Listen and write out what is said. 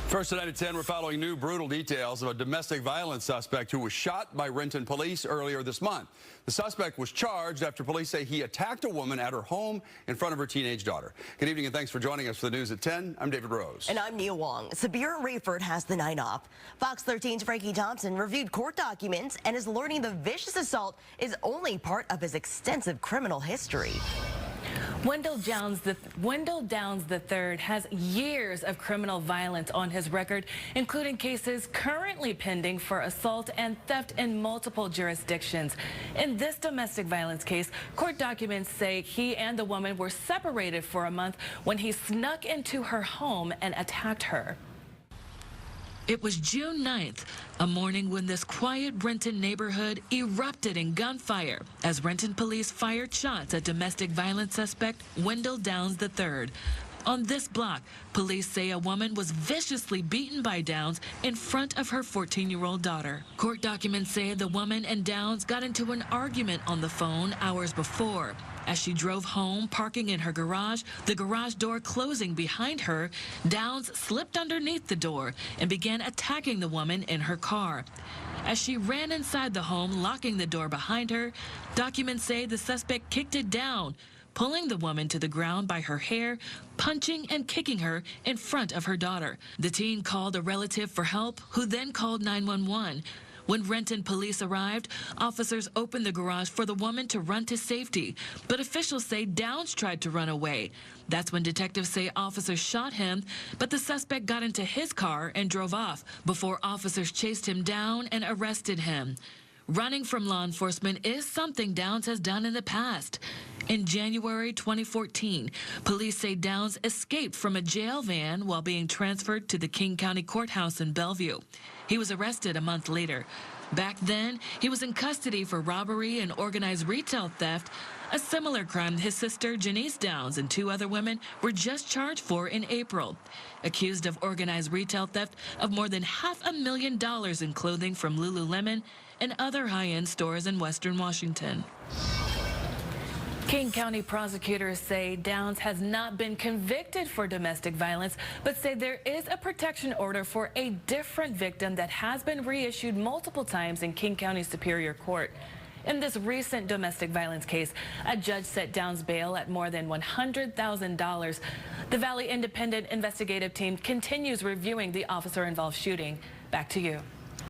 First tonight at 10, we're following new brutal details of a domestic violence suspect who was shot by Renton Police earlier this month. The suspect was charged after police say he attacked a woman at her home in front of her teenage daughter. Good evening and thanks for joining us for the news at 10. I'm David Rose. And I'm Neil Wong. Sabir Rayford has the night off. Fox 13's Frankie Thompson reviewed court documents and is learning the vicious assault is only part of his extensive criminal history. Wendell Downs III has years of criminal violence on his record, including cases currently pending for assault and theft in multiple jurisdictions. In this domestic violence case, court documents say he and the woman were separated for a month when he snuck into her home and attacked her. It was June 9th, a morning when this quiet Renton neighborhood erupted in gunfire as Renton Police fired shots at domestic violence suspect Wendell Downs III. On this block, police say a woman was viciously beaten by Downs in front of her 14-year-old daughter. Court documents say the woman and Downs got into an argument on the phone hours before. As she drove home, parking in her garage, the garage door closing behind her, Downs slipped underneath the door and began attacking the woman in her car. As she ran inside the home, locking the door behind her, documents say the suspect kicked it down, pulling the woman to the ground by her hair, punching and kicking her in front of her daughter. The teen called a relative for help, who then called 911. When Renton Police arrived, officers opened the garage for the woman to run to safety, but officials say Downs tried to run away. That's when detectives say officers shot him, but the suspect got into his car and drove off before officers chased him down and arrested him. Running from law enforcement is something Downs has done in the past. In January 2014, police say Downs escaped from a jail van while being transferred to the King County Courthouse in Bellevue. He was arrested a month later. Back then, he was in custody for robbery and organized retail theft, a similar crime his sister Janice Downs and two other women were just charged for in April. Accused of organized retail theft of more than $500,000 in clothing from Lululemon and other high-end stores in Western Washington. King County prosecutors say Downs has not been convicted for domestic violence, but say there is a protection order for a different victim that has been reissued multiple times in King County Superior Court. In this recent domestic violence case, a judge set Downs' bail at more than $100,000. The Valley Independent Investigative Team continues reviewing the officer-involved shooting. Back to you.